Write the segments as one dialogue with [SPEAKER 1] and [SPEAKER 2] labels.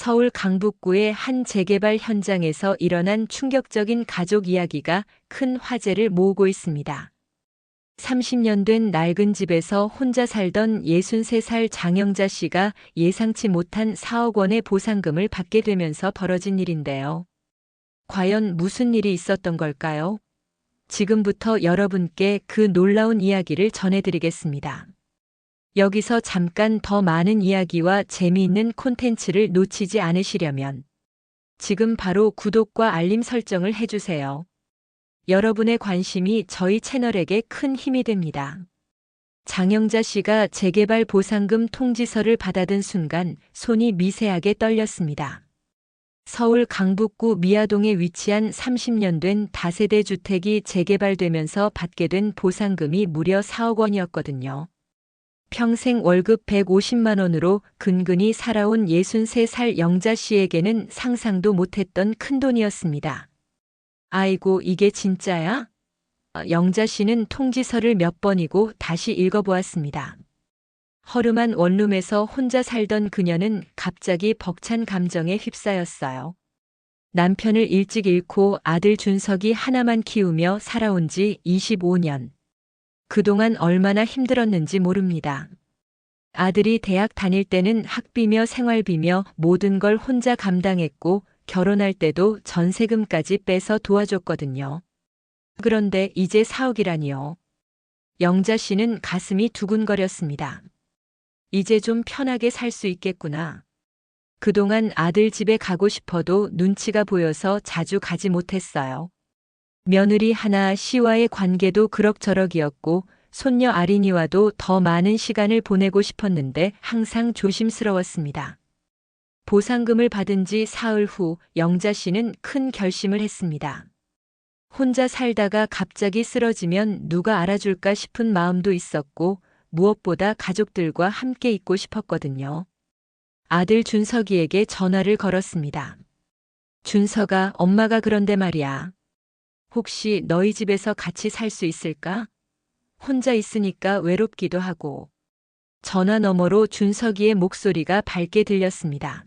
[SPEAKER 1] 서울 강북구의 한 재개발 현장에서 일어난 충격적인 가족 이야기가 큰 화제를 모으고 있습니다. 30년 된 낡은 집에서 혼자 살던 63살 장영자 씨가 예상치 못한 4억 원의 보상금을 받게 되면서 벌어진 일인데요. 과연 무슨 일이 있었던 걸까요? 지금부터 여러분께 그 놀라운 이야기를 전해드리겠습니다. 여기서 잠깐 더 많은 이야기와 재미있는 콘텐츠를 놓치지 않으시려면 지금 바로 구독과 알림 설정을 해주세요. 여러분의 관심이 저희 채널에게 큰 힘이 됩니다. 장영자 씨가 재개발 보상금 통지서를 받아든 순간 손이 미세하게 떨렸습니다. 서울 강북구 미아동에 위치한 30년 된 다세대 주택이 재개발되면서 받게 된 보상금이 무려 4억 원이었거든요. 평생 월급 150만 원으로 근근히 살아온 63살 영자 씨에게는 상상도 못했던 큰돈이었습니다. 아이고, 이게 진짜야? 영자 씨는 통지서를 몇 번이고 다시 읽어보았습니다. 허름한 원룸에서 혼자 살던 그녀는 갑자기 벅찬 감정에 휩싸였어요. 남편을 일찍 잃고 아들 준석이 하나만 키우며 살아온 지 25년. 그동안 얼마나 힘들었는지 모릅니다. 아들이 대학 다닐 때는 학비며 생활비며 모든 걸 혼자 감당했고 결혼할 때도 전세금까지 빼서 도와줬거든요. 그런데 이제 4억이라니요. 영자 씨는 가슴이 두근거렸습니다. 이제 좀 편하게 살 수 있겠구나. 그동안 아들 집에 가고 싶어도 눈치가 보여서 자주 가지 못했어요. 며느리 하나 씨와의 관계도 그럭저럭이었고 손녀 아린이와도 더 많은 시간을 보내고 싶었는데 항상 조심스러웠습니다. 보상금을 받은 지 사흘 후 영자 씨는 큰 결심을 했습니다. 혼자 살다가 갑자기 쓰러지면 누가 알아줄까 싶은 마음도 있었고 무엇보다 가족들과 함께 있고 싶었거든요. 아들 준석이에게 전화를 걸었습니다. 준석아, 엄마가 그런데 말이야. 혹시 너희 집에서 같이 살 수 있을까? 혼자 있으니까 외롭기도 하고. 전화 너머로 준석이의 목소리가 밝게 들렸습니다.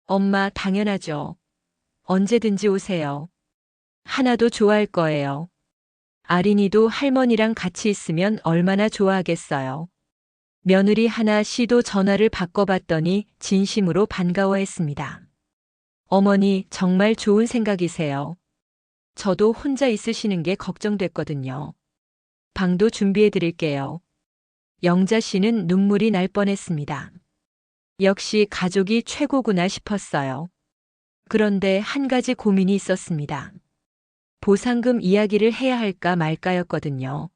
[SPEAKER 1] 엄마, 당연하죠. 언제든지 오세요. 하나도 좋아할 거예요. 아린이도 할머니랑 같이 있으면 얼마나 좋아하겠어요. 며느리 하나 씨도 전화를 바꿔봤더니 진심으로 반가워했습니다. 어머니, 정말 좋은 생각이세요. 저도 혼자 있으시는 게 걱정됐거든요. 방도 준비해 드릴게요. 영자 씨는 눈물이 날 뻔했습니다. 역시 가족이 최고구나 싶었어요. 그런데 한 가지 고민이 있었습니다. 보상금 이야기를 해야 할까 말까였거든요.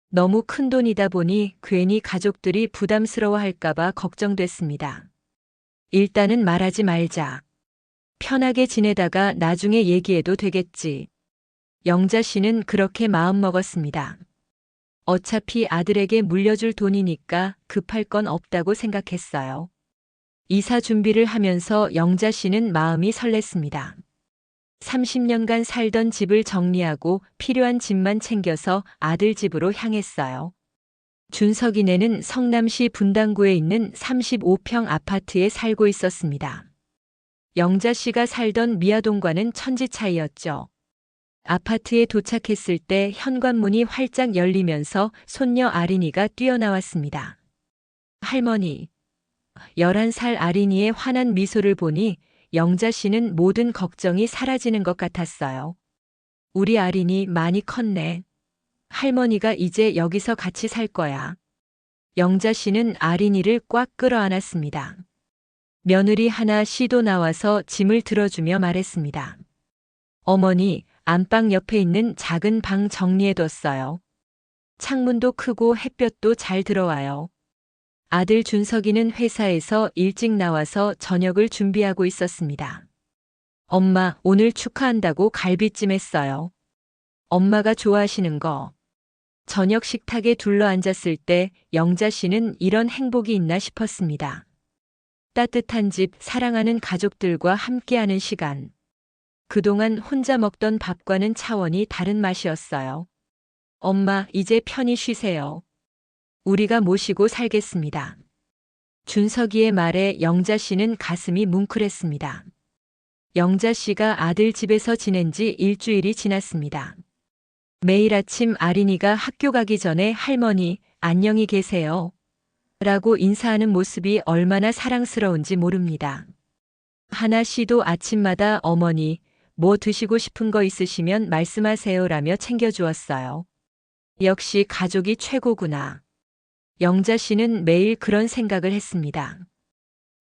[SPEAKER 1] 너무 큰 돈이다 보니 괜히 가족들이 부담스러워 할까봐 걱정됐습니다. 일단은 말하지 말자. 편하게 지내다가 나중에 얘기해도 되겠지. 영자 씨는 그렇게 마음먹었습니다. 어차피 아들에게 물려줄 돈이니까 급할 건 없다고 생각했어요. 이사 준비를 하면서 영자 씨는 마음이 설렜습니다. 30년간 살던 집을 정리하고 필요한 집만 챙겨서 아들 집으로 향했어요. 준석이네는 성남시 분당구에 있는 35평 아파트에 살고 있었습니다. 영자 씨가 살던 미아동과는 천지 차이였죠. 아파트에 도착했을 때 현관문이 활짝 열리면서 손녀 아린이가 뛰어나왔습니다. 할머니. 11살 아린이의 환한 미소를 보니 영자 씨는 모든 걱정이 사라지는 것 같았어요. 우리 아린이 많이 컸네. 할머니가 이제 여기서 같이 살 거야. 영자 씨는 아린이를 꽉 끌어안았습니다. 며느리 하나 씨도 나와서 짐을 들어주며 말했습니다. 어머니, 안방 옆에 있는 작은 방 정리해뒀어요. 창문도 크고 햇볕도 잘 들어와요. 아들 준석이는 회사에서 일찍 나와서 저녁을 준비하고 있었습니다. 엄마, 오늘 축하한다고 갈비찜 했어요. 엄마가 좋아하시는 거. 저녁 식탁에 둘러앉았을 때 영자 씨는 이런 행복이 있나 싶었습니다. 따뜻한 집, 사랑하는 가족들과 함께하는 시간. 그동안 혼자 먹던 밥과는 차원이 다른 맛이었어요. 엄마, 이제 편히 쉬세요. 우리가 모시고 살겠습니다. 준석이의 말에 영자 씨는 가슴이 뭉클했습니다. 영자 씨가 아들 집에서 지낸 지 일주일이 지났습니다. 매일 아침 아린이가 학교 가기 전에 할머니, 안녕히 계세요. 라고 인사하는 모습이 얼마나 사랑스러운지 모릅니다. 하나 씨도 아침마다 어머니, 뭐 드시고 싶은 거 있으시면 말씀하세요 라며 챙겨주었어요. 역시 가족이 최고구나. 영자 씨는 매일 그런 생각을 했습니다.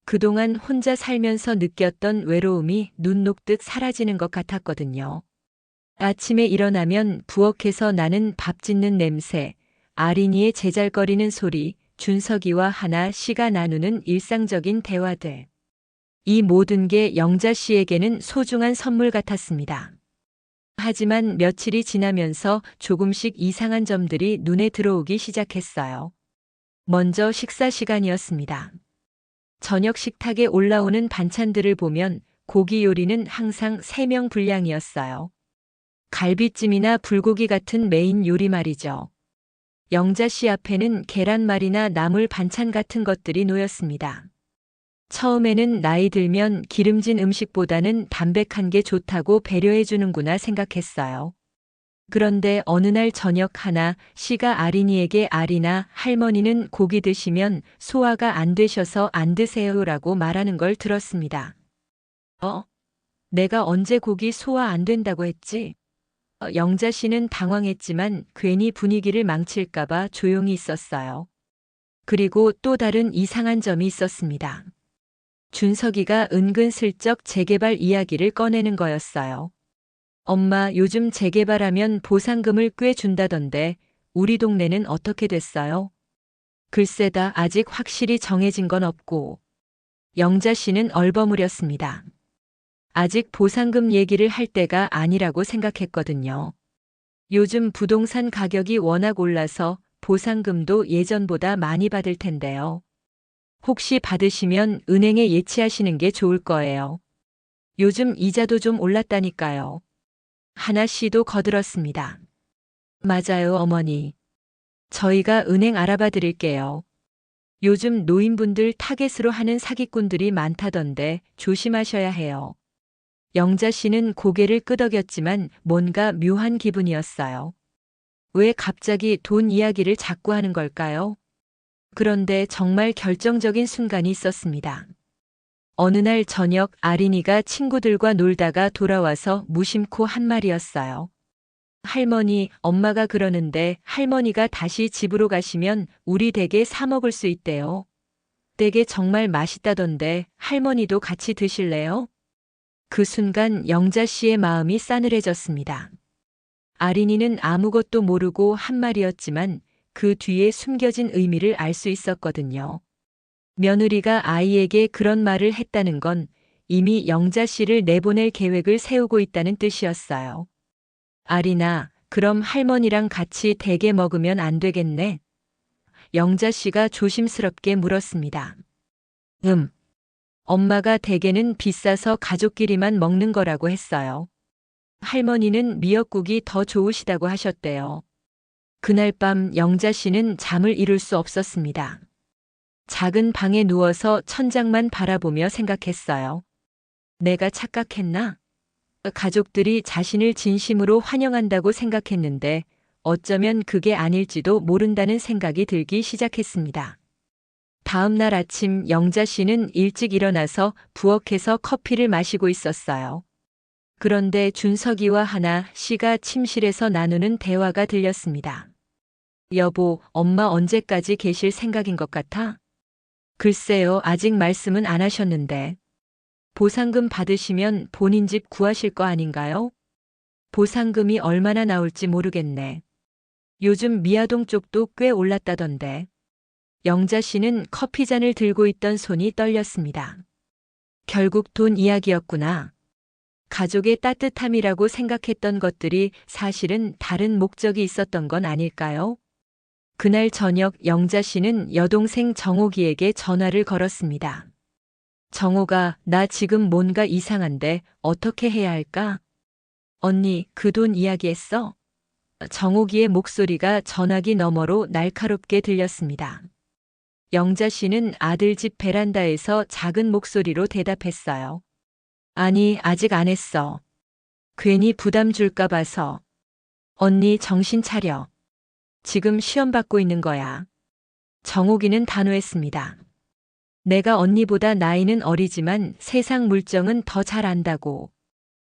[SPEAKER 1] 그동안 혼자 살면서 느꼈던 외로움이 눈 녹듯 사라지는 것 같았거든요. 아침에 일어나면 부엌에서 나는 밥 짓는 냄새, 아린이의 제잘거리는 소리, 준석이와 하나 씨가 나누는 일상적인 대화들. 이 모든 게 영자 씨에게는 소중한 선물 같았습니다. 하지만 며칠이 지나면서 조금씩 이상한 점들이 눈에 들어오기 시작했어요. 먼저 식사 시간이었습니다. 저녁 식탁에 올라오는 반찬들을 보면 고기 요리는 항상 3명 분량이었어요. 갈비찜이나 불고기 같은 메인 요리 말이죠. 영자 씨 앞에는 계란말이나 나물 반찬 같은 것들이 놓였습니다. 처음에는 나이 들면 기름진 음식보다는 담백한 게 좋다고 배려해 주는구나 생각했어요. 그런데 어느 날 저녁 하나 씨가 아린이에게 아린아 할머니는 고기 드시면 소화가 안 되셔서 안 드세요라고 말하는 걸 들었습니다. 내가 언제 고기 소화 안 된다고 했지? 영자 씨는 당황했지만 괜히 분위기를 망칠까봐 조용히 있었어요. 그리고 또 다른 이상한 점이 있었습니다. 준석이가 은근슬쩍 재개발 이야기를 꺼내는 거였어요. 엄마 요즘 재개발하면 보상금을 꽤 준다던데 우리 동네는 어떻게 됐어요? 글쎄다 아직 확실히 정해진 건 없고. 영자 씨는 얼버무렸습니다. 아직 보상금 얘기를 할 때가 아니라고 생각했거든요. 요즘 부동산 가격이 워낙 올라서 보상금도 예전보다 많이 받을 텐데요. 혹시 받으시면 은행에 예치하시는 게 좋을 거예요. 요즘 이자도 좀 올랐다니까요. 하나 씨도 거들었습니다. 맞아요, 어머니. 저희가 은행 알아봐 드릴게요. 요즘 노인분들 타겟으로 하는 사기꾼들이 많다던데 조심하셔야 해요. 영자 씨는 고개를 끄덕였지만 뭔가 묘한 기분이었어요. 왜 갑자기 돈 이야기를 자꾸 하는 걸까요? 그런데 정말 결정적인 순간이 있었습니다. 어느 날 저녁 아린이가 친구들과 놀다가 돌아와서 무심코 한 말이었어요. 할머니, 엄마가 그러는데 할머니가 다시 집으로 가시면 우리 댁에 사 먹을 수 있대요. 댁에 정말 맛있다던데 할머니도 같이 드실래요? 그 순간 영자 씨의 마음이 싸늘해졌습니다. 아린이는 아무것도 모르고 한 말이었지만 그 뒤에 숨겨진 의미를 알 수 있었거든요. 며느리가 아이에게 그런 말을 했다는 건 이미 영자 씨를 내보낼 계획을 세우고 있다는 뜻이었어요. 아린아, 그럼 할머니랑 같이 댁에 먹으면 안 되겠네? 영자 씨가 조심스럽게 물었습니다. 엄마가 댁에는 비싸서 가족끼리만 먹는 거라고 했어요. 할머니는 미역국이 더 좋으시다고 하셨대요. 그날 밤 영자 씨는 잠을 이룰 수 없었습니다. 작은 방에 누워서 천장만 바라보며 생각했어요. 내가 착각했나? 가족들이 자신을 진심으로 환영한다고 생각했는데 어쩌면 그게 아닐지도 모른다는 생각이 들기 시작했습니다. 다음 날 아침 영자 씨는 일찍 일어나서 부엌에서 커피를 마시고 있었어요. 그런데 준석이와 하나 씨가 침실에서 나누는 대화가 들렸습니다. 여보, 엄마 언제까지 계실 생각인 것 같아? 글쎄요, 아직 말씀은 안 하셨는데. 보상금 받으시면 본인 집 구하실 거 아닌가요? 보상금이 얼마나 나올지 모르겠네. 요즘 미아동 쪽도 꽤 올랐다던데. 영자 씨는 커피잔을 들고 있던 손이 떨렸습니다. 결국 돈 이야기였구나. 가족의 따뜻함이라고 생각했던 것들이 사실은 다른 목적이 있었던 건 아닐까요? 그날 저녁 영자 씨는 여동생 정옥이에게 전화를 걸었습니다. 정옥아, 나 지금 뭔가 이상한데 어떻게 해야 할까? 언니, 그 돈 이야기했어? 정옥이의 목소리가 전화기 너머로 날카롭게 들렸습니다. 영자 씨는 아들 집 베란다에서 작은 목소리로 대답했어요. 아니, 아직 안 했어. 괜히 부담 줄까 봐서. 언니 정신 차려. 지금 시험 받고 있는 거야. 정옥이는 단호했습니다. 내가 언니보다 나이는 어리지만 세상 물정은 더 잘 안다고.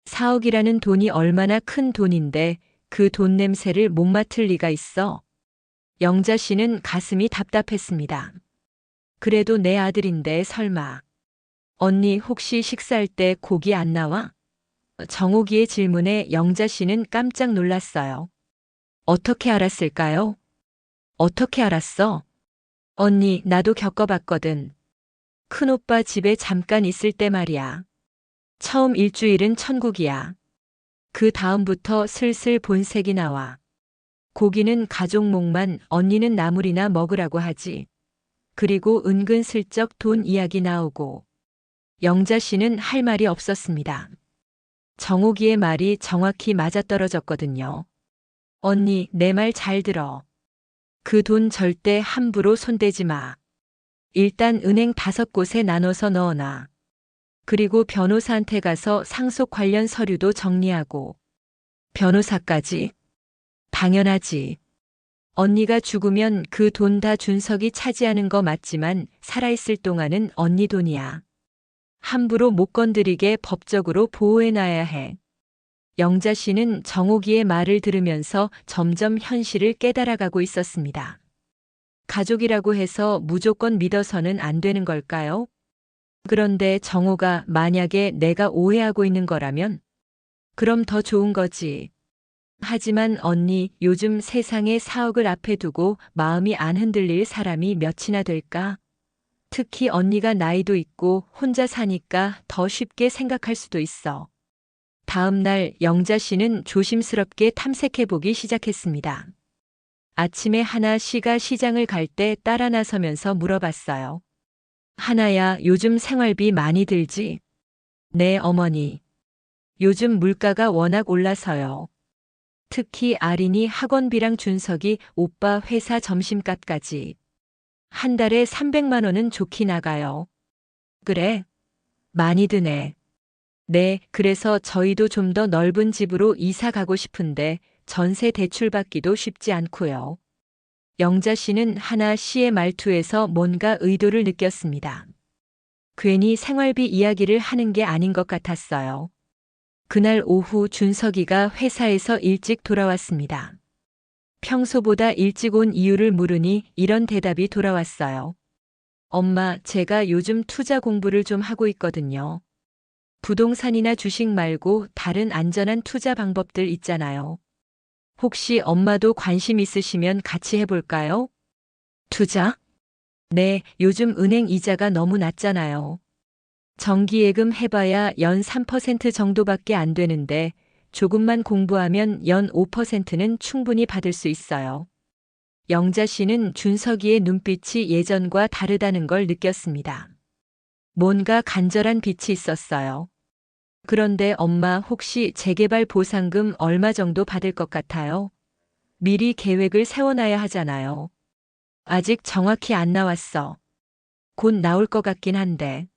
[SPEAKER 1] 4억이라는 돈이 얼마나 큰 돈인데 그 돈 냄새를 못 맡을 리가 있어. 영자 씨는 가슴이 답답했습니다. 그래도 내 아들인데 설마. 언니 혹시 식사할 때 고기 안 나와? 정옥이의 질문에 영자 씨는 깜짝 놀랐어요. 어떻게 알았을까요? 어떻게 알았어? 언니, 나도 겪어봤거든. 큰오빠 집에 잠깐 있을 때 말이야. 처음 일주일은 천국이야. 그 다음부터 슬슬 본색이 나와. 고기는 가족 몫만, 언니는 나물이나 먹으라고 하지. 그리고 은근슬쩍 돈 이야기 나오고. 영자 씨는 할 말이 없었습니다. 정옥이의 말이 정확히 맞아떨어졌거든요. 언니, 내 말 잘 들어. 그 돈 절대 함부로 손대지 마. 일단 은행 5곳에 나눠서 넣어놔. 그리고 변호사한테 가서 상속 관련 서류도 정리하고. 변호사까지? 당연하지. 언니가 죽으면 그 돈 다 준석이 차지하는 거 맞지만 살아있을 동안은 언니 돈이야. 함부로 못 건드리게 법적으로 보호해놔야 해. 영자 씨는 정옥이의 말을 들으면서 점점 현실을 깨달아가고 있었습니다. 가족이라고 해서 무조건 믿어서는 안 되는 걸까요? 그런데 정옥아, 만약에 내가 오해하고 있는 거라면? 그럼 더 좋은 거지. 하지만 언니, 요즘 세상에 4억을 앞에 두고 마음이 안 흔들릴 사람이 몇이나 될까? 특히 언니가 나이도 있고 혼자 사니까 더 쉽게 생각할 수도 있어. 다음 날 영자 씨는 조심스럽게 탐색해보기 시작했습니다. 아침에 하나 씨가 시장을 갈 때 따라 나서면서 물어봤어요. 하나야, 요즘 생활비 많이 들지? 네, 어머니. 요즘 물가가 워낙 올라서요. 특히 아린이 학원비랑 준석이 오빠 회사 점심값까지. 한 달에 300만 원은 좋게 나가요. 그래? 많이 드네. 네, 그래서 저희도 좀 더 넓은 집으로 이사 가고 싶은데 전세 대출 받기도 쉽지 않고요. 영자 씨는 하나 씨의 말투에서 뭔가 의도를 느꼈습니다. 괜히 생활비 이야기를 하는 게 아닌 것 같았어요. 그날 오후 준석이가 회사에서 일찍 돌아왔습니다. 평소보다 일찍 온 이유를 물으니 이런 대답이 돌아왔어요. 엄마, 제가 요즘 투자 공부를 좀 하고 있거든요. 부동산이나 주식 말고 다른 안전한 투자 방법들 있잖아요. 혹시 엄마도 관심 있으시면 같이 해볼까요? 투자? 네, 요즘 은행 이자가 너무 낮잖아요. 정기예금 해봐야 연 3% 정도밖에 안 되는데 조금만 공부하면 연 5%는 충분히 받을 수 있어요. 영자 씨는 준석이의 눈빛이 예전과 다르다는 걸 느꼈습니다. 뭔가 간절한 빛이 있었어요. 그런데 엄마, 혹시 재개발 보상금 얼마 정도 받을 것 같아요? 미리 계획을 세워놔야 하잖아요. 아직 정확히 안 나왔어. 곧 나올 것 같긴 한데.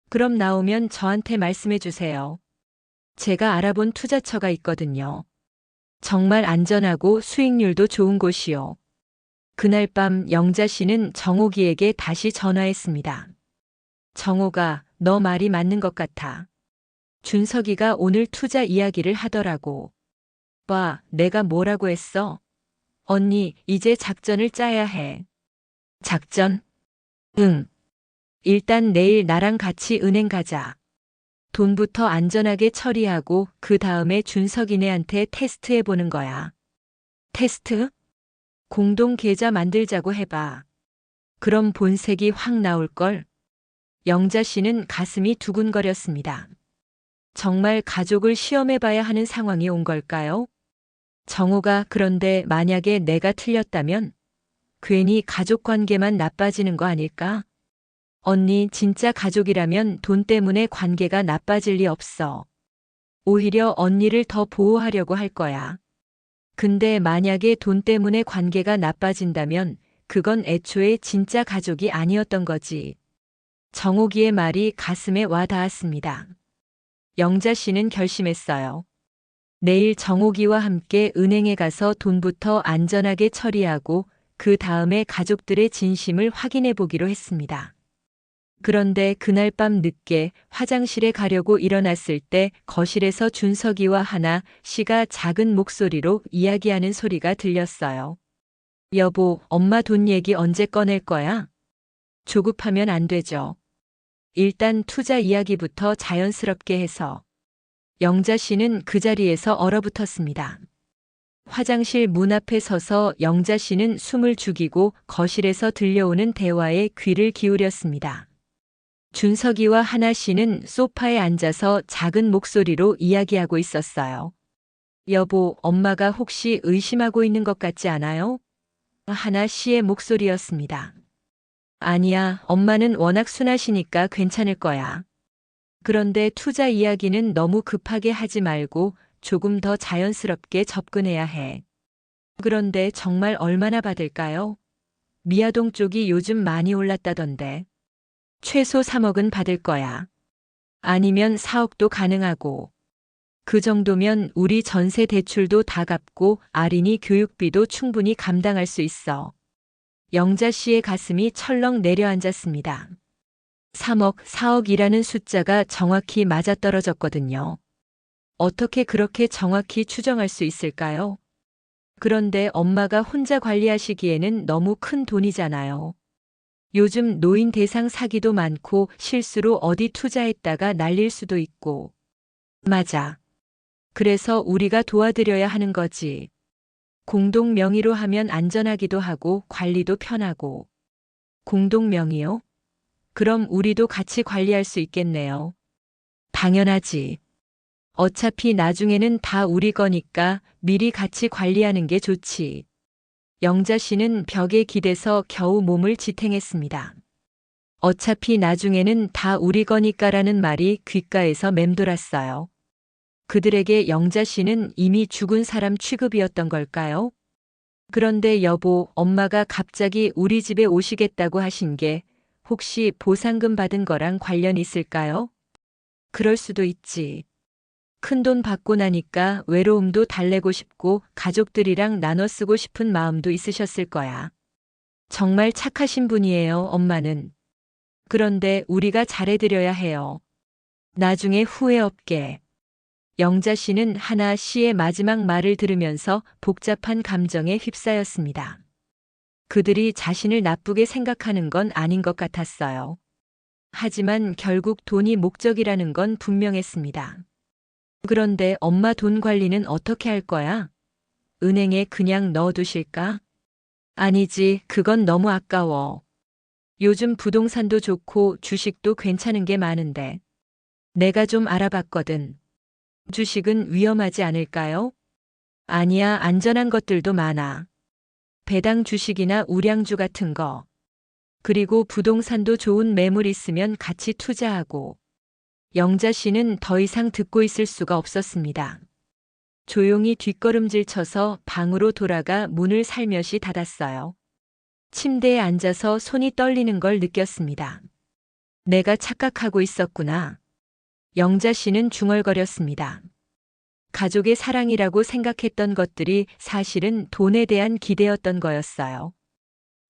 [SPEAKER 1] 그럼 나오면 저한테 말씀해 주세요. 제가 알아본 투자처가 있거든요. 정말 안전하고 수익률도 좋은 곳이요. 그날 밤 영자 씨는 정옥이에게 다시 전화했습니다. 정옥아, 너 말이 맞는 것 같아. 준석이가 오늘 투자 이야기를 하더라고. 봐, 내가 뭐라고 했어? 언니, 이제 작전을 짜야 해. 작전? 응. 일단 내일 나랑 같이 은행 가자. 돈부터 안전하게 처리하고 그 다음에 준석이네한테 테스트해 보는 거야. 테스트? 공동 계좌 만들자고 해봐. 그럼 본색이 확 나올걸? 영자 씨는 가슴이 두근거렸습니다. 정말 가족을 시험해 봐야 하는 상황이 온 걸까요? 정호가, 그런데 만약에 내가 틀렸다면 괜히 가족 관계만 나빠지는 거 아닐까? 언니, 진짜 가족이라면 돈 때문에 관계가 나빠질 리 없어. 오히려 언니를 더 보호하려고 할 거야. 근데 만약에 돈 때문에 관계가 나빠진다면 그건 애초에 진짜 가족이 아니었던 거지. 정옥이의 말이 가슴에 와 닿았습니다. 영자 씨는 결심했어요. 내일 정옥이와 함께 은행에 가서 돈부터 안전하게 처리하고 그 다음에 가족들의 진심을 확인해 보기로 했습니다. 그런데 그날 밤 늦게 화장실에 가려고 일어났을 때 거실에서 준석이와 하나 씨가 작은 목소리로 이야기하는 소리가 들렸어요. 여보, 엄마 돈 얘기 언제 꺼낼 거야? 조급하면 안 되죠. 일단 투자 이야기부터 자연스럽게 해서. 영자 씨는 그 자리에서 얼어붙었습니다. 화장실 문 앞에 서서 영자 씨는 숨을 죽이고 거실에서 들려오는 대화에 귀를 기울였습니다. 준석이와 하나 씨는 소파에 앉아서 작은 목소리로 이야기하고 있었어요. 여보, 엄마가 혹시 의심하고 있는 것 같지 않아요? 하나 씨의 목소리였습니다. 아니야, 엄마는 워낙 순하시니까 괜찮을 거야. 그런데 투자 이야기는 너무 급하게 하지 말고 조금 더 자연스럽게 접근해야 해. 그런데 정말 얼마나 받을까요? 미아동 쪽이 요즘 많이 올랐다던데. 최소 3억은 받을 거야. 아니면 4억도 가능하고. 그 정도면 우리 전세 대출도 다 갚고 아린이 교육비도 충분히 감당할 수 있어. 영자 씨의 가슴이 철렁 내려앉았습니다. 3억, 4억이라는 숫자가 정확히 맞아떨어졌거든요. 어떻게 그렇게 정확히 추정할 수 있을까요? 그런데 엄마가 혼자 관리하시기에는 너무 큰 돈이잖아요. 요즘 노인 대상 사기도 많고 실수로 어디 투자했다가 날릴 수도 있고. 맞아. 그래서 우리가 도와드려야 하는 거지. 공동 명의로 하면 안전하기도 하고 관리도 편하고. 공동 명의요? 그럼 우리도 같이 관리할 수 있겠네요. 당연하지. 어차피 나중에는 다 우리 거니까 미리 같이 관리하는 게 좋지. 영자 씨는 벽에 기대서 겨우 몸을 지탱했습니다. 어차피 나중에는 다 우리 거니까라는 말이 귓가에서 맴돌았어요. 그들에게 영자 씨는 이미 죽은 사람 취급이었던 걸까요? 그런데 여보, 엄마가 갑자기 우리 집에 오시겠다고 하신 게 혹시 보상금 받은 거랑 관련 있을까요? 그럴 수도 있지. 큰돈 받고 나니까 외로움도 달래고 싶고 가족들이랑 나눠 쓰고 싶은 마음도 있으셨을 거야. 정말 착하신 분이에요, 엄마는. 그런데 우리가 잘해드려야 해요. 나중에 후회 없게. 영자 씨는 하나 씨의 마지막 말을 들으면서 복잡한 감정에 휩싸였습니다. 그들이 자신을 나쁘게 생각하는 건 아닌 것 같았어요. 하지만 결국 돈이 목적이라는 건 분명했습니다. 그런데 엄마 돈 관리는 어떻게 할 거야? 은행에 그냥 넣어두실까? 아니지, 그건 너무 아까워. 요즘 부동산도 좋고 주식도 괜찮은 게 많은데. 내가 좀 알아봤거든. 주식은 위험하지 않을까요? 아니야, 안전한 것들도 많아. 배당 주식이나 우량주 같은 거. 그리고 부동산도 좋은 매물 있으면 같이 투자하고. 영자 씨는 더 이상 듣고 있을 수가 없었습니다. 조용히 뒷걸음질 쳐서 방으로 돌아가 문을 살며시 닫았어요. 침대에 앉아서 손이 떨리는 걸 느꼈습니다. 내가 착각하고 있었구나. 영자 씨는 중얼거렸습니다. 가족의 사랑이라고 생각했던 것들이 사실은 돈에 대한 기대였던 거였어요.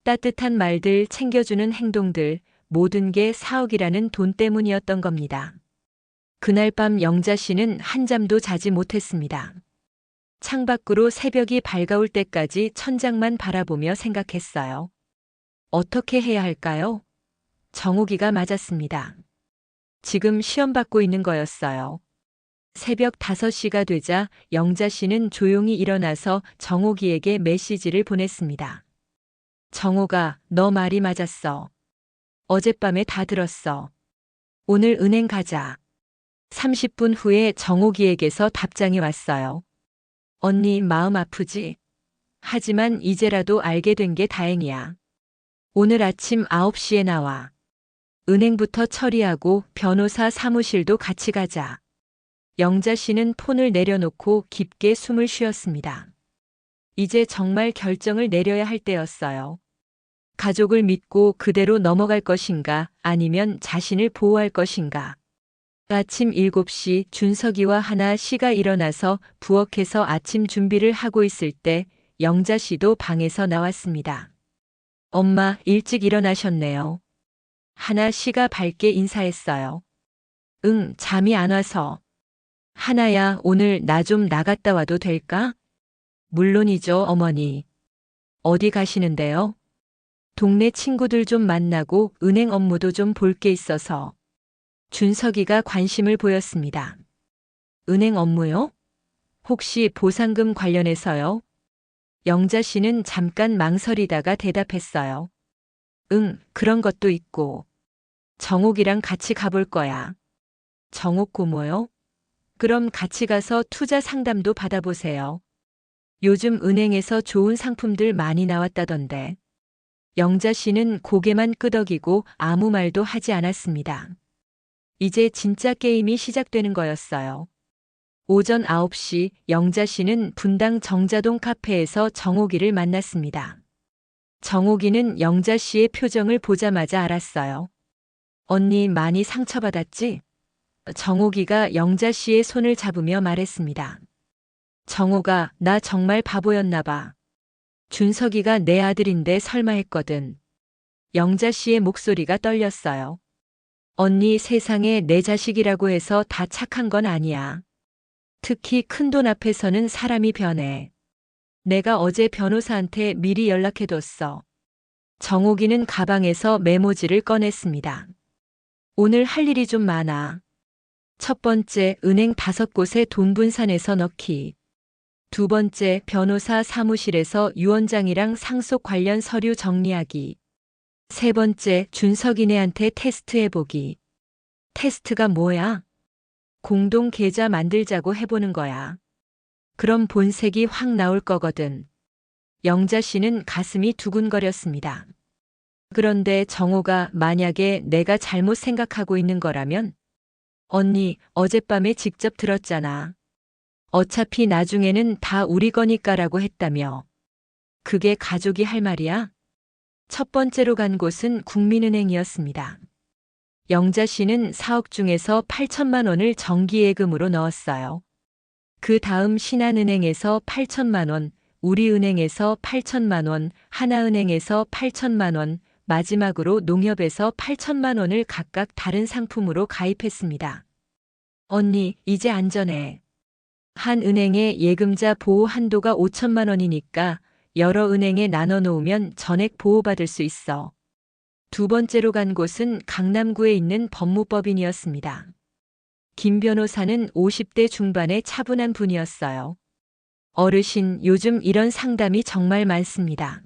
[SPEAKER 1] 따뜻한 말들, 챙겨주는 행동들, 모든 게 4억이라는 돈 때문이었던 겁니다. 그날 밤 영자 씨는 한잠도 자지 못했습니다. 창밖으로 새벽이 밝아올 때까지 천장만 바라보며 생각했어요. 어떻게 해야 할까요? 정옥이가 맞았습니다. 지금 시험 받고 있는 거였어요. 새벽 5시가 되자 영자 씨는 조용히 일어나서 정옥이에게 메시지를 보냈습니다. 정옥아, 너 말이 맞았어. 어젯밤에 다 들었어. 오늘 은행 가자. 30분 후에 정옥이에게서 답장이 왔어요. 언니 마음 아프지? 하지만 이제라도 알게 된 게 다행이야. 오늘 아침 9시에 나와. 은행부터 처리하고 변호사 사무실도 같이 가자. 영자 씨는 폰을 내려놓고 깊게 숨을 쉬었습니다. 이제 정말 결정을 내려야 할 때였어요. 가족을 믿고 그대로 넘어갈 것인가 아니면 자신을 보호할 것인가. 아침 7시 준석이와 하나 씨가 일어나서 부엌에서 아침 준비를 하고 있을 때 영자 씨도 방에서 나왔습니다. 엄마, 일찍 일어나셨네요. 하나 씨가 밝게 인사했어요. 응, 잠이 안 와서. 하나야, 오늘 나 좀 나갔다 와도 될까? 물론이죠, 어머니. 어디 가시는데요? 동네 친구들 좀 만나고 은행 업무도 좀 볼 게 있어서. 준석이가 관심을 보였습니다. 은행 업무요? 혹시 보상금 관련해서요? 영자 씨는 잠깐 망설이다가 대답했어요. 응, 그런 것도 있고. 정옥이랑 같이 가볼 거야. 정옥 고모요? 그럼 같이 가서 투자 상담도 받아보세요. 요즘 은행에서 좋은 상품들 많이 나왔다던데. 영자 씨는 고개만 끄덕이고 아무 말도 하지 않았습니다. 이제 진짜 게임이 시작되는 거였어요. 오전 9시 영자 씨는 분당 정자동 카페에서 정옥이를 만났습니다. 정옥이는 영자 씨의 표정을 보자마자 알았어요. 언니 많이 상처받았지? 정옥이가 영자 씨의 손을 잡으며 말했습니다. 정옥아, 나 정말 바보였나 봐. 준석이가 내 아들인데 설마 했거든. 영자 씨의 목소리가 떨렸어요. 언니, 세상에 내 자식이라고 해서 다 착한 건 아니야. 특히 큰돈 앞에서는 사람이 변해. 내가 어제 변호사한테 미리 연락해뒀어. 정옥이는 가방에서 메모지를 꺼냈습니다. 오늘 할 일이 좀 많아. 첫 번째, 은행 5곳에 돈 분산해서 넣기. 두 번째, 변호사 사무실에서 유원장이랑 상속 관련 서류 정리하기. 세 번째, 준석이네한테 테스트해보기. 테스트가 뭐야? 공동 계좌 만들자고 해보는 거야. 그럼 본색이 확 나올 거거든. 영자 씨는 가슴이 두근거렸습니다. 그런데 정호가 만약에 내가 잘못 생각하고 있는 거라면? 언니, 어젯밤에 직접 들었잖아. 어차피 나중에는 다 우리 거니까라고 했다며. 그게 가족이 할 말이야? 첫 번째로 간 곳은 국민은행이었습니다. 영자 씨는 4억 중에서 8천만 원을 정기예금으로 넣었어요. 그 다음 신한은행에서 8천만 원, 우리은행에서 8천만 원, 하나은행에서 8천만 원, 마지막으로 농협에서 8천만 원을 각각 다른 상품으로 가입했습니다. 언니, 이제 안전해. 한 은행의 예금자 보호 한도가 5천만 원이니까 여러 은행에 나눠 놓으면 전액 보호받을 수 있어. 두 번째로 간 곳은 강남구에 있는 법무법인이었습니다. 김 변호사는 50대 중반의 차분한 분이었어요. 어르신, 요즘 이런 상담이 정말 많습니다.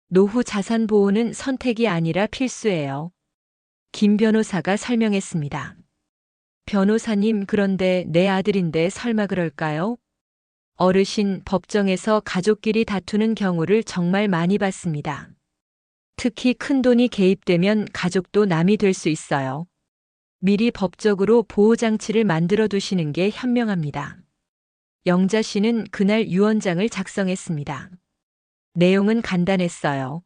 [SPEAKER 1] 노후 자산 보호는 선택이 아니라 필수예요. 김 변호사가 설명했습니다. 변호사님, 그런데 내 아들인데 설마 그럴까요? 어르신, 법정에서 가족끼리 다투는 경우를 정말 많이 봤습니다. 특히 큰돈이 개입되면 가족도 남이 될 수 있어요. 미리 법적으로 보호장치를 만들어 두시는 게 현명합니다. 영자 씨는 그날 유언장을 작성했습니다. 내용은 간단했어요.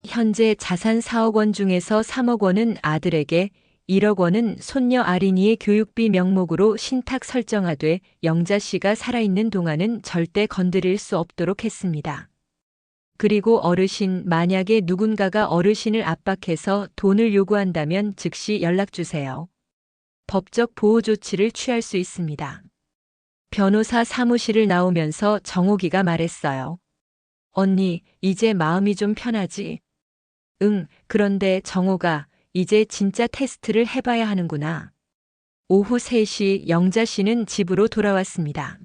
[SPEAKER 1] 현재 자산 4억 원 중에서 3억 원은 아들에게, 1억 원은 손녀 아린이의 교육비 명목으로 신탁 설정하되 영자 씨가 살아있는 동안은 절대 건드릴 수 없도록 했습니다. 그리고 어르신, 만약에 누군가가 어르신을 압박해서 돈을 요구한다면 즉시 연락주세요. 법적 보호 조치를 취할 수 있습니다. 변호사 사무실을 나오면서 정옥이가 말했어요. 언니, 이제 마음이 좀 편하지? 응, 그런데 정옥아, 이제 진짜 테스트를 해봐야 하는구나. 오후 3시 영자 씨는 집으로 돌아왔습니다.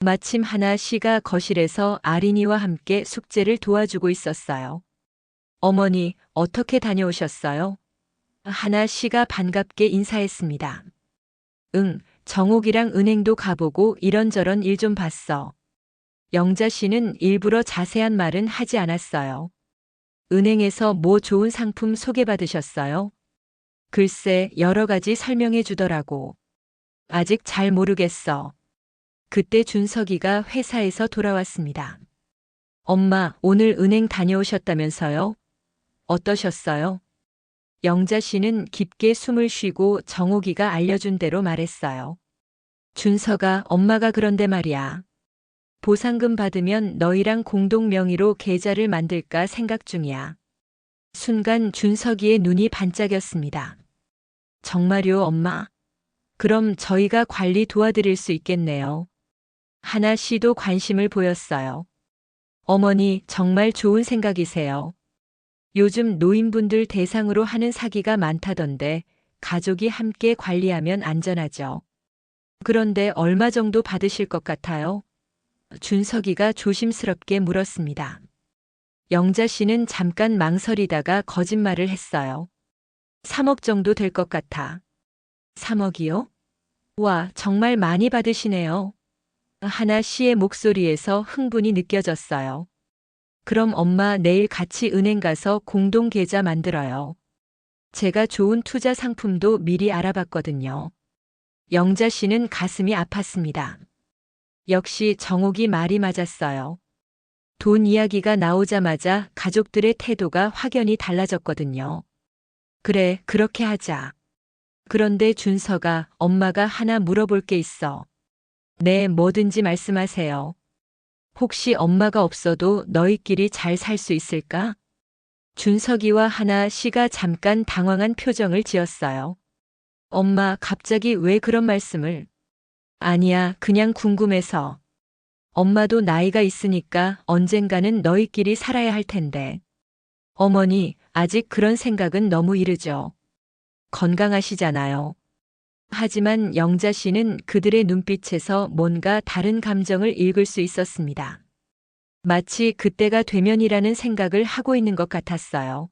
[SPEAKER 1] 마침 하나 씨가 거실에서 아린이와 함께 숙제를 도와주고 있었어요. 어머니, 어떻게 다녀오셨어요? 하나 씨가 반갑게 인사했습니다. 응, 정옥이랑 은행도 가보고 이런저런 일 좀 봤어. 영자 씨는 일부러 자세한 말은 하지 않았어요. 은행에서 뭐 좋은 상품 소개받으셨어요? 글쎄, 여러 가지 설명해 주더라고. 아직 잘 모르겠어. 그때 준석이가 회사에서 돌아왔습니다. 엄마, 오늘 은행 다녀오셨다면서요? 어떠셨어요? 영자 씨는 깊게 숨을 쉬고 정옥이가 알려준 대로 말했어요. 준서가 엄마가 그런데 말이야. 보상금 받으면 너희랑 공동 명의로 계좌를 만들까 생각 중이야. 순간 준석이의 눈이 반짝였습니다. 정말요, 엄마? 그럼 저희가 관리 도와드릴 수 있겠네요. 하나 씨도 관심을 보였어요. 어머니, 정말 좋은 생각이세요. 요즘 노인분들 대상으로 하는 사기가 많다던데 가족이 함께 관리하면 안전하죠. 그런데 얼마 정도 받으실 것 같아요? 준석이가 조심스럽게 물었습니다. 영자 씨는 잠깐 망설이다가 거짓말을 했어요. 3억 정도 될 것 같아. 3억이요? 와, 정말 많이 받으시네요. 하나 씨의 목소리에서 흥분이 느껴졌어요. 그럼 엄마 내일 같이 은행 가서 공동 계좌 만들어요. 제가 좋은 투자 상품도 미리 알아봤거든요. 영자 씨는 가슴이 아팠습니다. 역시 정옥이 말이 맞았어요. 돈 이야기가 나오자마자 가족들의 태도가 확연히 달라졌거든요. 그래, 그렇게 하자. 그런데 준서가 엄마가 하나 물어볼 게 있어. 네, 뭐든지 말씀하세요. 혹시 엄마가 없어도 너희끼리 잘 살 수 있을까? 준석이와 하나 씨가 잠깐 당황한 표정을 지었어요. 엄마, 갑자기 왜 그런 말씀을? 아니야, 그냥 궁금해서. 엄마도 나이가 있으니까 언젠가는 너희끼리 살아야 할 텐데. 어머니, 아직 그런 생각은 너무 이르죠. 건강하시잖아요. 하지만 영자 씨는 그들의 눈빛에서 뭔가 다른 감정을 읽을 수 있었습니다. 마치 그때가 되면이라는 생각을 하고 있는 것 같았어요.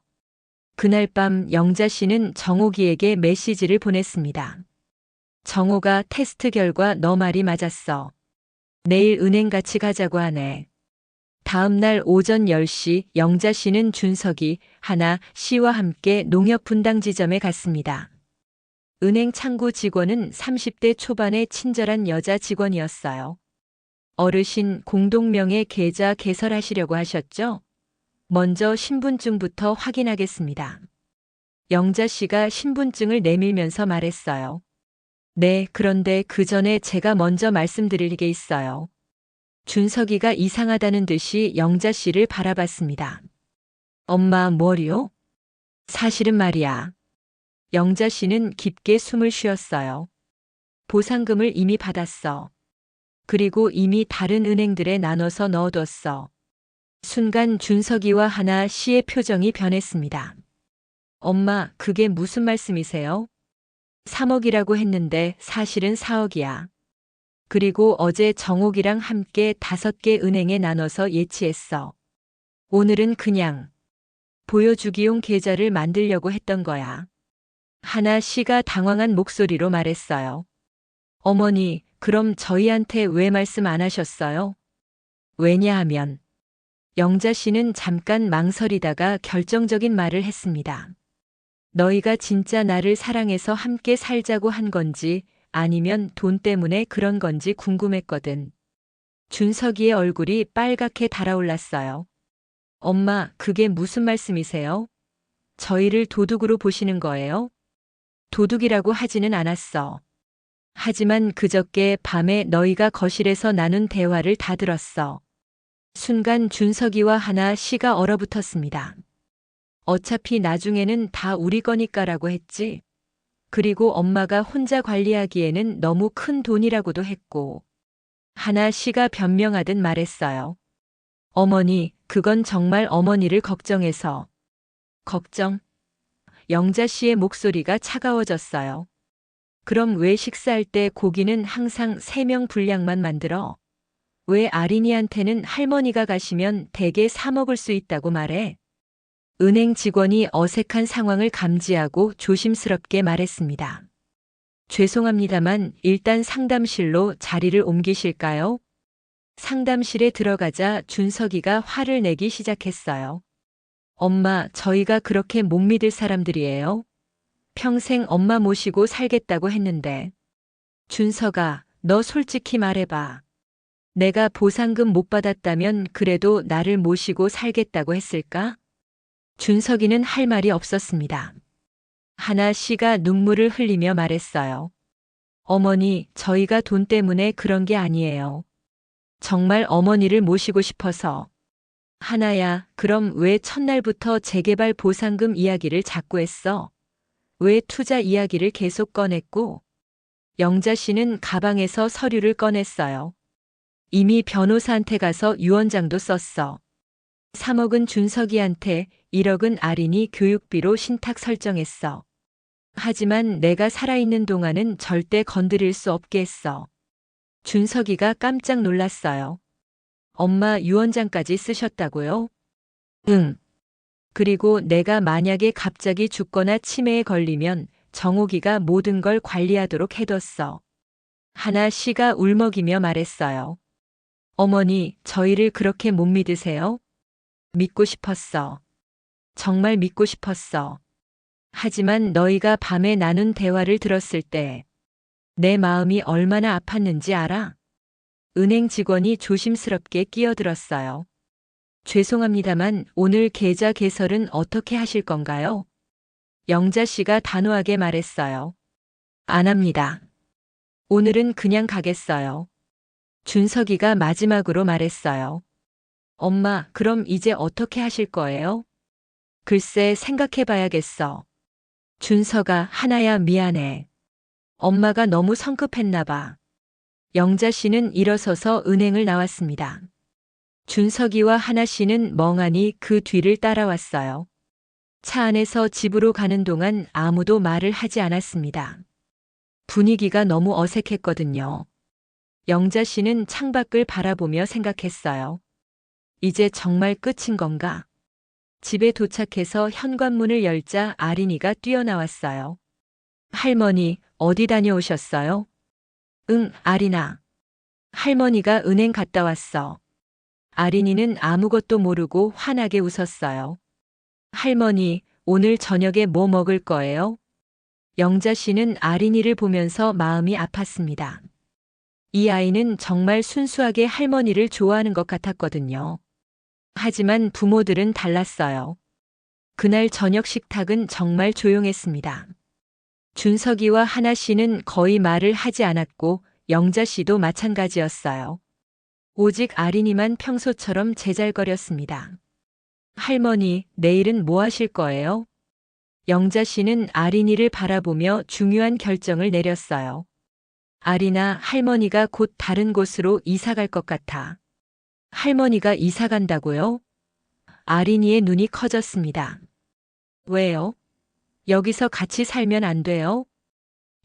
[SPEAKER 1] 그날 밤 영자 씨는 정옥이에게 메시지를 보냈습니다. 정옥아, 테스트 결과 너 말이 맞았어. 내일 은행 같이 가자고 하네. 다음 날 오전 10시 영자 씨는 준석이, 하나 씨와 함께 농협 분당 지점에 갔습니다. 은행 창구 직원은 30대 초반의 친절한 여자 직원이었어요. 어르신, 공동명의 계좌 개설하시려고 하셨죠? 먼저 신분증부터 확인하겠습니다. 영자 씨가 신분증을 내밀면서 말했어요. 네, 그런데 그 전에 제가 먼저 말씀드릴 게 있어요. 준석이가 이상하다는 듯이 영자 씨를 바라봤습니다. 엄마, 뭐요? 사실은 말이야. 영자 씨는 깊게 숨을 쉬었어요. 보상금을 이미 받았어. 그리고 이미 다른 은행들에 나눠서 넣어뒀어. 순간 준석이와 하나 씨의 표정이 변했습니다. 엄마, 그게 무슨 말씀이세요? 3억이라고 했는데 사실은 4억이야. 그리고 어제 정옥이랑 함께 5개 은행에 나눠서 예치했어. 오늘은 그냥 보여주기용 계좌를 만들려고 했던 거야. 하나 씨가 당황한 목소리로 말했어요. 어머니, 그럼 저희한테 왜 말씀 안 하셨어요? 왜냐하면 영자 씨는 잠깐 망설이다가 결정적인 말을 했습니다. 너희가 진짜 나를 사랑해서 함께 살자고 한 건지 아니면 돈 때문에 그런 건지 궁금했거든. 준석이의 얼굴이 빨갛게 달아올랐어요. 엄마, 그게 무슨 말씀이세요? 저희를 도둑으로 보시는 거예요? 도둑이라고 하지는 않았어. 하지만 그저께 밤에 너희가 거실에서 나눈 대화를 다 들었어. 순간 준석이와 하나 씨가 얼어붙었습니다. 어차피 나중에는 다 우리 거니까라고 했지. 그리고 엄마가 혼자 관리하기에는 너무 큰 돈이라고도 했고. 하나 씨가 변명하듯 말했어요. 어머니, 그건 정말 어머니를 걱정해서. 걱정? 영자 씨의 목소리가 차가워졌어요. 그럼 왜 식사할 때 고기는 항상 3명 분량만 만들어? 왜 아린이한테는 할머니가 가시면 대개 사 먹을 수 있다고 말해? 은행 직원이 어색한 상황을 감지하고 조심스럽게 말했습니다. 죄송합니다만 일단 상담실로 자리를 옮기실까요? 상담실에 들어가자 준석이가 화를 내기 시작했어요. 엄마, 저희가 그렇게 못 믿을 사람들이에요? 평생 엄마 모시고 살겠다고 했는데. 준석아, 너 솔직히 말해봐. 내가 보상금 못 받았다면 그래도 나를 모시고 살겠다고 했을까? 준석이는 할 말이 없었습니다. 하나 씨가 눈물을 흘리며 말했어요. 어머니, 저희가 돈 때문에 그런 게 아니에요. 정말 어머니를 모시고 싶어서. 하나야, 그럼 왜 첫날부터 재개발 보상금 이야기를 자꾸 했어? 왜 투자 이야기를 계속 꺼냈고? 영자 씨는 가방에서 서류를 꺼냈어요. 이미 변호사한테 가서 유언장도 썼어. 3억은 준석이한테, 1억은 아린이 교육비로 신탁 설정했어. 하지만 내가 살아있는 동안은 절대 건드릴 수 없게 했어. 준석이가 깜짝 놀랐어요. 엄마 유언장까지 쓰셨다고요? 응. 그리고 내가 만약에 갑자기 죽거나 치매에 걸리면 정옥이가 모든 걸 관리하도록 해뒀어. 하나 씨가 울먹이며 말했어요. 어머니, 저희를 그렇게 못 믿으세요? 믿고 싶었어. 정말 믿고 싶었어. 하지만 너희가 밤에 나눈 대화를 들었을 때 내 마음이 얼마나 아팠는지 알아? 은행 직원이 조심스럽게 끼어들었어요. 죄송합니다만 오늘 계좌 개설은 어떻게 하실 건가요? 영자 씨가 단호하게 말했어요. 안 합니다. 오늘은 그냥 가겠어요. 준석이가 마지막으로 말했어요. 엄마, 그럼 이제 어떻게 하실 거예요? 글쎄, 생각해 봐야겠어. 준석아, 하나야, 미안해. 엄마가 너무 성급했나 봐. 영자 씨는 일어서서 은행을 나왔습니다. 준석이와 하나 씨는 멍하니 그 뒤를 따라왔어요. 차 안에서 집으로 가는 동안 아무도 말을 하지 않았습니다. 분위기가 너무 어색했거든요. 영자 씨는 창밖을 바라보며 생각했어요. 이제 정말 끝인 건가? 집에 도착해서 현관문을 열자 아린이가 뛰어나왔어요. 할머니, 어디 다녀오셨어요? 응, 아린아. 할머니가 은행 갔다 왔어. 아린이는 아무것도 모르고 환하게 웃었어요. 할머니, 오늘 저녁에 뭐 먹을 거예요? 영자 씨는 아린이를 보면서 마음이 아팠습니다. 이 아이는 정말 순수하게 할머니를 좋아하는 것 같았거든요. 하지만 부모들은 달랐어요. 그날 저녁 식탁은 정말 조용했습니다. 준석이와 하나 씨는 거의 말을 하지 않았고 영자 씨도 마찬가지였어요. 오직 아린이만 평소처럼 제잘거렸습니다. 할머니, 내일은 뭐 하실 거예요? 영자 씨는 아린이를 바라보며 중요한 결정을 내렸어요. 아린아, 할머니가 곧 다른 곳으로 이사 갈 것 같아. 할머니가 이사 간다고요? 아린이의 눈이 커졌습니다. 왜요? 여기서 같이 살면 안 돼요?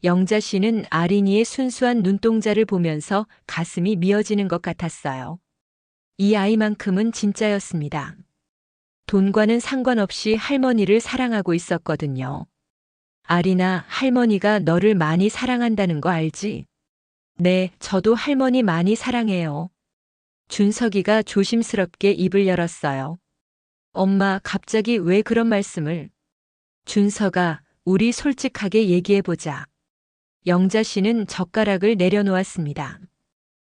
[SPEAKER 1] 영자 씨는 아린이의 순수한 눈동자를 보면서 가슴이 미어지는 것 같았어요. 이 아이만큼은 진짜였습니다. 돈과는 상관없이 할머니를 사랑하고 있었거든요. 아린아, 할머니가 너를 많이 사랑한다는 거 알지? 네, 저도 할머니 많이 사랑해요. 준석이가 조심스럽게 입을 열었어요. 엄마, 갑자기 왜 그런 말씀을? 준석아, 우리 솔직하게 얘기해보자. 영자 씨는 젓가락을 내려놓았습니다.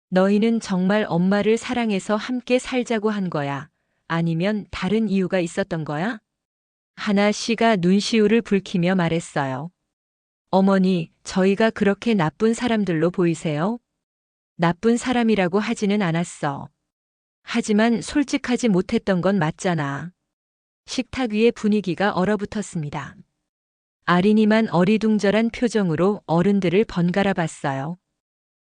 [SPEAKER 1] 너희는 정말 엄마를 사랑해서 함께 살자고 한 거야? 아니면 다른 이유가 있었던 거야? 하나 씨가 눈시울을 붉히며 말했어요. 어머니, 저희가 그렇게 나쁜 사람들로 보이세요? 나쁜 사람이라고 하지는 않았어. 하지만 솔직하지 못했던 건 맞잖아. 식탁 위의 분위기가 얼어붙었습니다. 아린이만 어리둥절한 표정으로 어른들을 번갈아 봤어요.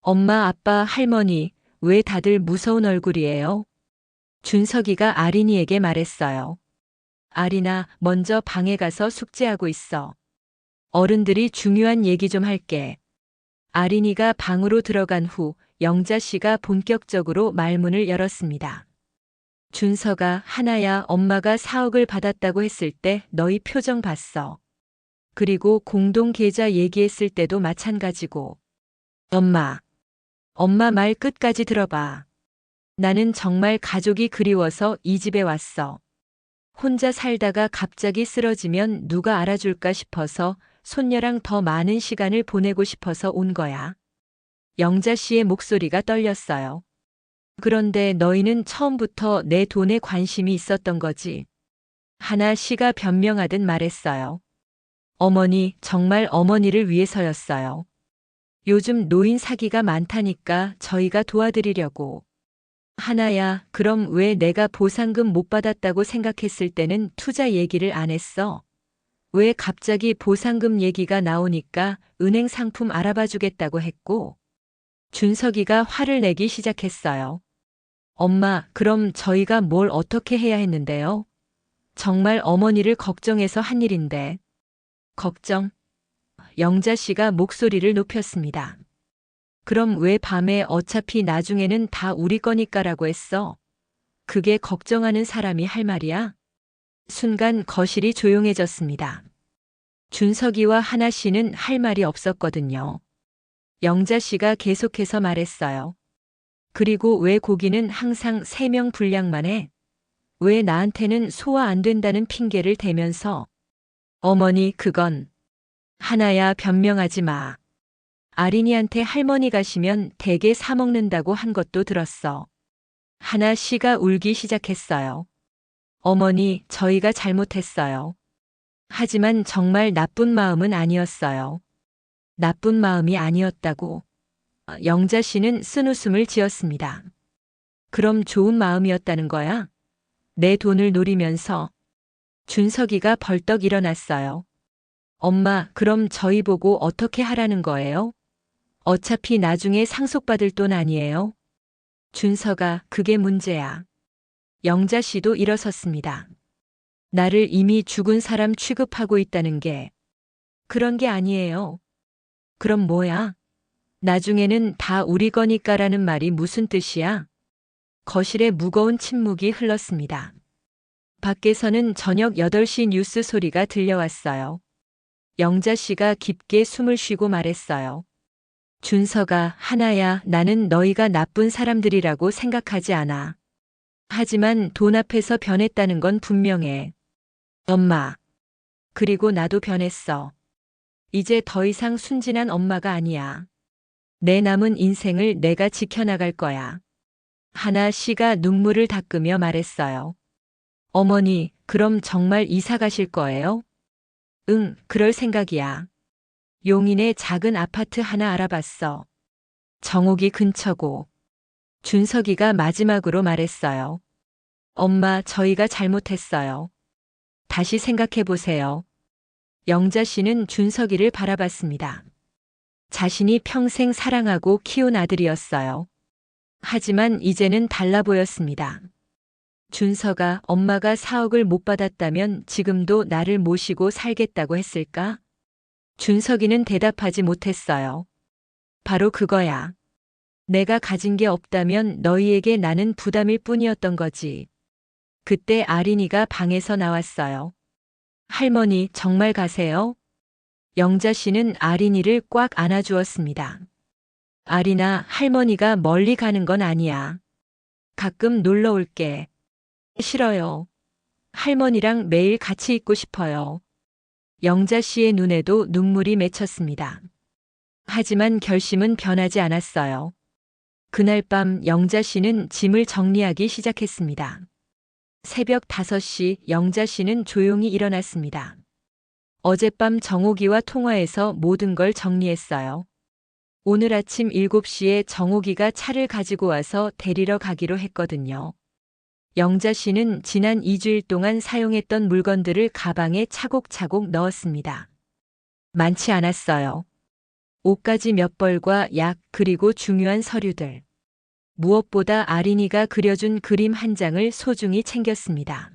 [SPEAKER 1] 엄마, 아빠, 할머니, 왜 다들 무서운 얼굴이에요? 준석이가 아린이에게 말했어요. 아린아, 먼저 방에 가서 숙제하고 있어. 어른들이 중요한 얘기 좀 할게. 아린이가 방으로 들어간 후 영자 씨가 본격적으로 말문을 열었습니다. 준석아, 하나야, 엄마가 4억을 받았다고 했을 때 너희 표정 봤어. 그리고 공동 계좌 얘기했을 때도 마찬가지고. 엄마 말 끝까지 들어봐. 나는 정말 가족이 그리워서 이 집에 왔어. 혼자 살다가 갑자기 쓰러지면 누가 알아줄까 싶어서 손녀랑 더 많은 시간을 보내고 싶어서 온 거야. 영자 씨의 목소리가 떨렸어요. 그런데 너희는 처음부터 내 돈에 관심이 있었던 거지. 하나 씨가 변명하듯 말했어요. 어머니, 정말 어머니를 위해서였어요. 요즘 노인 사기가 많다니까 저희가 도와드리려고. 하나야, 그럼 왜 내가 보상금 못 받았다고 생각했을 때는 투자 얘기를 안 했어? 왜 갑자기 보상금 얘기가 나오니까 은행 상품 알아봐 주겠다고 했고? 준석이가 화를 내기 시작했어요. 엄마, 그럼 저희가 뭘 어떻게 해야 했는데요? 정말 어머니를 걱정해서 한 일인데. 걱정? 영자 씨가 목소리를 높였습니다. 그럼 왜 밤에 어차피 나중에는 다 우리 거니까라고 했어? 그게 걱정하는 사람이 할 말이야? 순간 거실이 조용해졌습니다. 준석이와 하나 씨는 할 말이 없었거든요. 영자 씨가 계속해서 말했어요. 그리고 왜 고기는 항상 3명 분량만 해? 왜 나한테는 소화 안 된다는 핑계를 대면서? 어머니, 그건. 하나야, 변명하지 마. 아린이한테 할머니 가시면 대게 사 먹는다고 한 것도 들었어. 하나 씨가 울기 시작했어요. 어머니, 저희가 잘못했어요. 하지만 정말 나쁜 마음은 아니었어요. 나쁜 마음이 아니었다고. 영자 씨는 쓴웃음을 지었습니다. 그럼 좋은 마음이었다는 거야? 내 돈을 노리면서. 준석이가 벌떡 일어났어요. 엄마, 그럼 저희 보고 어떻게 하라는 거예요? 어차피 나중에 상속받을 돈 아니에요? 준석아, 그게 문제야. 영자 씨도 일어섰습니다. 나를 이미 죽은 사람 취급하고 있다는 게 그런 게 아니에요. 그럼 뭐야? 나중에는 다 우리 거니까라는 말이 무슨 뜻이야? 거실에 무거운 침묵이 흘렀습니다. 밖에서는 저녁 8시 뉴스 소리가 들려왔어요. 영자 씨가 깊게 숨을 쉬고 말했어요. 준석아, 하나야, 나는 너희가 나쁜 사람들이라고 생각하지 않아. 하지만 돈 앞에서 변했다는 건 분명해. 엄마. 그리고 나도 변했어. 이제 더 이상 순진한 엄마가 아니야. 내 남은 인생을 내가 지켜나갈 거야. 하나 씨가 눈물을 닦으며 말했어요. 어머니, 그럼 정말 이사 가실 거예요? 응, 그럴 생각이야. 용인에 작은 아파트 하나 알아봤어. 정옥이 근처고. 준석이가 마지막으로 말했어요. 엄마, 저희가 잘못했어요. 다시 생각해 보세요. 영자 씨는 준석이를 바라봤습니다. 자신이 평생 사랑하고 키운 아들이었어요. 하지만 이제는 달라 보였습니다. 준석아, 엄마가 4억을 못 받았다면 지금도 나를 모시고 살겠다고 했을까? 준석이는 대답하지 못했어요. 바로 그거야. 내가 가진 게 없다면 너희에게 나는 부담일 뿐이었던 거지. 그때 아린이가 방에서 나왔어요. 할머니, 정말 가세요? 영자 씨는 아린이를 꽉 안아주었습니다. 아린아, 할머니가 멀리 가는 건 아니야. 가끔 놀러 올게. 싫어요. 할머니랑 매일 같이 있고 싶어요. 영자 씨의 눈에도 눈물이 맺혔습니다. 하지만 결심은 변하지 않았어요. 그날 밤 영자 씨는 짐을 정리하기 시작했습니다. 새벽 5시 영자 씨는 조용히 일어났습니다. 어젯밤 정옥이와 통화해서 모든 걸 정리했어요. 오늘 아침 7시에 정옥이가 차를 가지고 와서 데리러 가기로 했거든요. 영자 씨는 지난 2주일 동안 사용했던 물건들을 가방에 차곡차곡 넣었습니다. 많지 않았어요. 옷가지 몇 벌과 약, 그리고 중요한 서류들. 무엇보다 아린이가 그려준 그림 한 장을 소중히 챙겼습니다.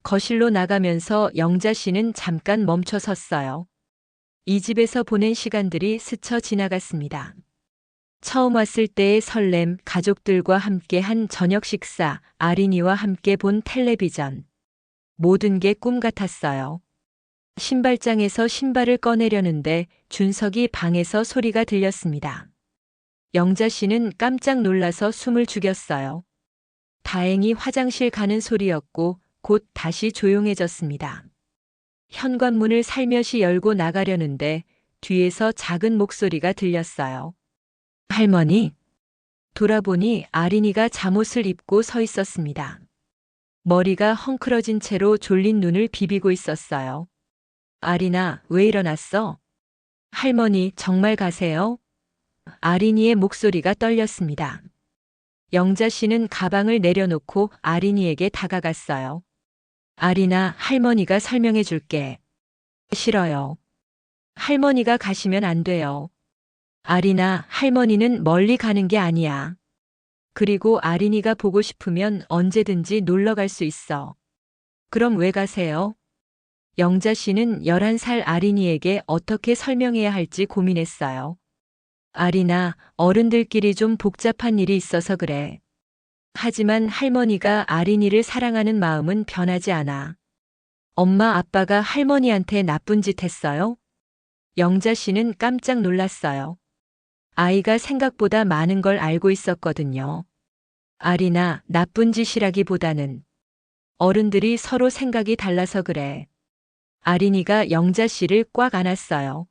[SPEAKER 1] 거실로 나가면서 영자 씨는 잠깐 멈춰 섰어요. 이 집에서 보낸 시간들이 스쳐 지나갔습니다. 처음 왔을 때의 설렘, 가족들과 함께 한 저녁 식사, 아린이와 함께 본 텔레비전. 모든 게 꿈 같았어요. 신발장에서 신발을 꺼내려는데 준석이 방에서 소리가 들렸습니다. 영자 씨는 깜짝 놀라서 숨을 죽였어요. 다행히 화장실 가는 소리였고 곧 다시 조용해졌습니다. 현관문을 살며시 열고 나가려는데 뒤에서 작은 목소리가 들렸어요. 할머니. 돌아보니 아린이가 잠옷을 입고 서 있었습니다. 머리가 헝클어진 채로 졸린 눈을 비비고 있었어요. 아리나, 왜 일어났어? 할머니, 정말 가세요? 아린이의 목소리가 떨렸습니다. 영자 씨는 가방을 내려놓고 아린이에게 다가갔어요. 아리나, 할머니가 설명해 줄게. 싫어요. 할머니가 가시면 안 돼요. 아리나, 할머니는 멀리 가는 게 아니야. 그리고 아린이가 보고 싶으면 언제든지 놀러 갈 수 있어. 그럼 왜 가세요? 영자 씨는 11살 아린이에게 어떻게 설명해야 할지 고민했어요. 아리나, 어른들끼리 좀 복잡한 일이 있어서 그래. 하지만 할머니가 아린이를 사랑하는 마음은 변하지 않아. 엄마 아빠가 할머니한테 나쁜 짓 했어요? 영자 씨는 깜짝 놀랐어요. 아이가 생각보다 많은 걸 알고 있었거든요. 아리나, 나쁜 짓이라기보다는 어른들이 서로 생각이 달라서 그래. 아린이가 영자 씨를 꽉 안았어요.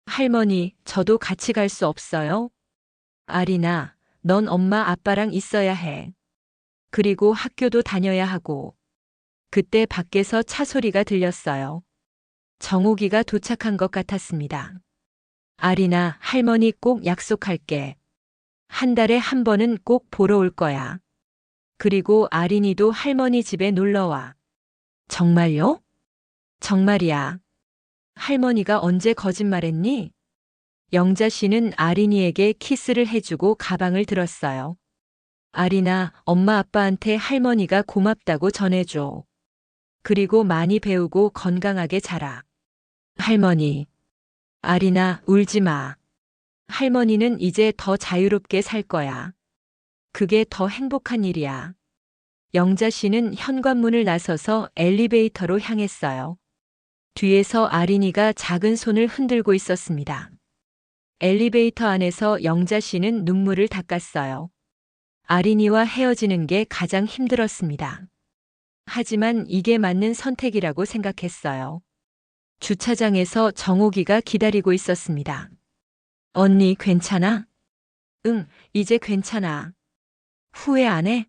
[SPEAKER 1] 할머니, 저도 같이 갈 수 없어요? 아리나, 넌 엄마 아빠랑 있어야 해. 그리고 학교도 다녀야 하고. 그때 밖에서 차 소리가 들렸어요. 정옥이가 도착한 것 같았습니다. 아리나, 할머니 꼭 약속할게. 한 달에 한 번은 꼭 보러 올 거야. 그리고 아린이도 할머니 집에 놀러와. 정말요? 정말이야. 할머니가 언제 거짓말했니? 영자 씨는 아린이에게 키스를 해주고 가방을 들었어요. 아리나, 엄마 아빠한테 할머니가 고맙다고 전해줘. 그리고 많이 배우고 건강하게 자라. 할머니. 아리나, 울지 마. 할머니는 이제 더 자유롭게 살 거야. 그게 더 행복한 일이야. 영자 씨는 현관문을 나서서 엘리베이터로 향했어요. 뒤에서 아린이가 작은 손을 흔들고 있었습니다. 엘리베이터 안에서 영자 씨는 눈물을 닦았어요. 아린이와 헤어지는 게 가장 힘들었습니다. 하지만 이게 맞는 선택이라고 생각했어요. 주차장에서 정옥이가 기다리고 있었습니다. 언니, 괜찮아? 응, 이제 괜찮아. 후회 안 해?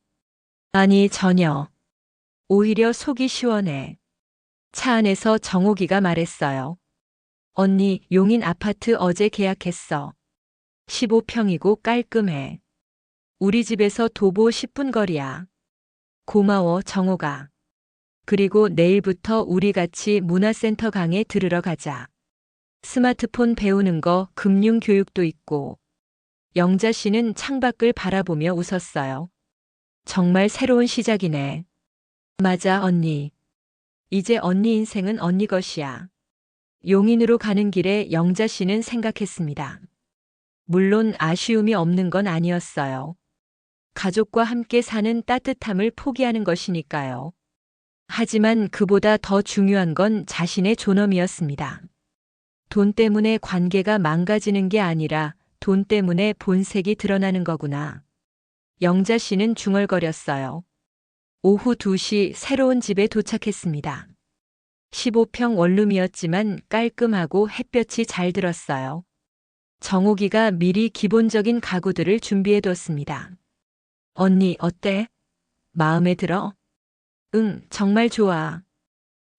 [SPEAKER 1] 아니, 전혀. 오히려 속이 시원해. 차 안에서 정옥이가 말했어요. 언니, 용인 아파트 어제 계약했어. 15평이고 깔끔해. 우리 집에서 도보 10분 거리야. 고마워, 정옥아. 그리고 내일부터 우리 같이 문화센터 강의 들으러 가자. 스마트폰 배우는 거 금융 교육도 있고. 영자 씨는 창밖을 바라보며 웃었어요. 정말 새로운 시작이네. 맞아, 언니. 이제 언니 인생은 언니 것이야. 용인으로 가는 길에 영자 씨는 생각했습니다. 물론 아쉬움이 없는 건 아니었어요. 가족과 함께 사는 따뜻함을 포기하는 것이니까요. 하지만 그보다 더 중요한 건 자신의 존엄이었습니다. 돈 때문에 관계가 망가지는 게 아니라 돈 때문에 본색이 드러나는 거구나. 영자 씨는 중얼거렸어요. 오후 2시 새로운 집에 도착했습니다. 15평 원룸이었지만 깔끔하고 햇볕이 잘 들었어요. 정옥이가 미리 기본적인 가구들을 준비해뒀습니다. 언니, 어때? 마음에 들어? 응, 정말 좋아.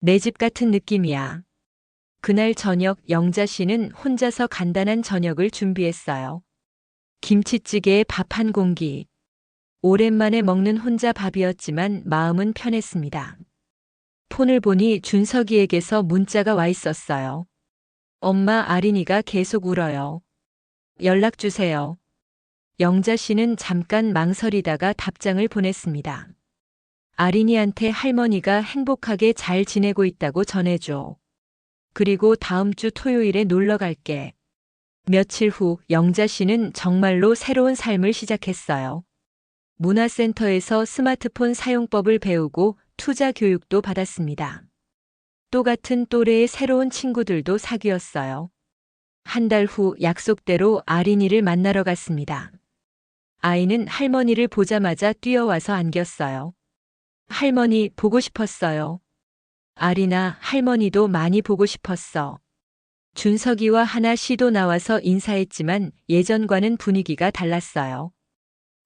[SPEAKER 1] 내 집 같은 느낌이야. 그날 저녁 영자 씨는 혼자서 간단한 저녁을 준비했어요. 김치찌개에 밥 한 공기. 오랜만에 먹는 혼자 밥이었지만 마음은 편했습니다. 폰을 보니 준석이에게서 문자가 와 있었어요. 엄마, 아린이가 계속 울어요. 연락 주세요. 영자 씨는 잠깐 망설이다가 답장을 보냈습니다. 아린이한테 할머니가 행복하게 잘 지내고 있다고 전해줘. 그리고 다음 주 토요일에 놀러 갈게. 며칠 후 영자 씨는 정말로 새로운 삶을 시작했어요. 문화센터에서 스마트폰 사용법을 배우고 투자 교육도 받았습니다. 또 같은 또래의 새로운 친구들도 사귀었어요. 한 달 후 약속대로 아린이를 만나러 갔습니다. 아이는 할머니를 보자마자 뛰어와서 안겼어요. 할머니, 보고 싶었어요. 아리나, 할머니도 많이 보고 싶었어. 준석이와 하나 씨도 나와서 인사했지만 예전과는 분위기가 달랐어요.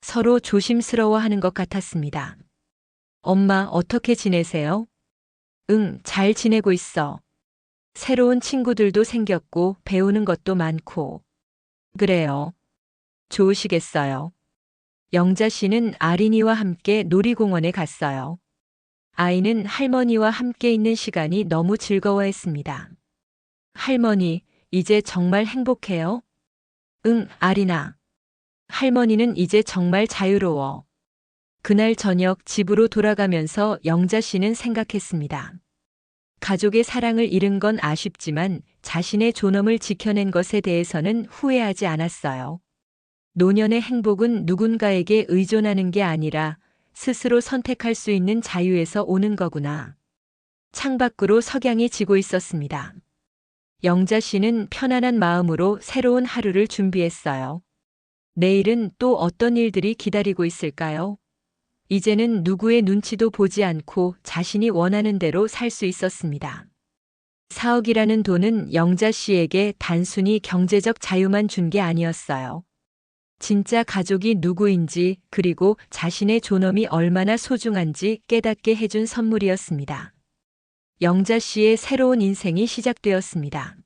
[SPEAKER 1] 서로 조심스러워하는 것 같았습니다. 엄마, 어떻게 지내세요? 응, 잘 지내고 있어. 새로운 친구들도 생겼고 배우는 것도 많고. 그래요. 좋으시겠어요. 영자 씨는 아린이와 함께 놀이공원에 갔어요. 아이는 할머니와 함께 있는 시간이 너무 즐거워했습니다. 할머니, 이제 정말 행복해요? 응, 아린아. 할머니는 이제 정말 자유로워. 그날 저녁 집으로 돌아가면서 영자 씨는 생각했습니다. 가족의 사랑을 잃은 건 아쉽지만 자신의 존엄을 지켜낸 것에 대해서는 후회하지 않았어요. 노년의 행복은 누군가에게 의존하는 게 아니라 스스로 선택할 수 있는 자유에서 오는 거구나. 창밖으로 석양이 지고 있었습니다. 영자 씨는 편안한 마음으로 새로운 하루를 준비했어요. 내일은 또 어떤 일들이 기다리고 있을까요? 이제는 누구의 눈치도 보지 않고 자신이 원하는 대로 살 수 있었습니다. 4억이라는 돈은 영자 씨에게 단순히 경제적 자유만 준 게 아니었어요. 진짜 가족이 누구인지 그리고 자신의 존엄이 얼마나 소중한지 깨닫게 해준 선물이었습니다. 영자 씨의 새로운 인생이 시작되었습니다.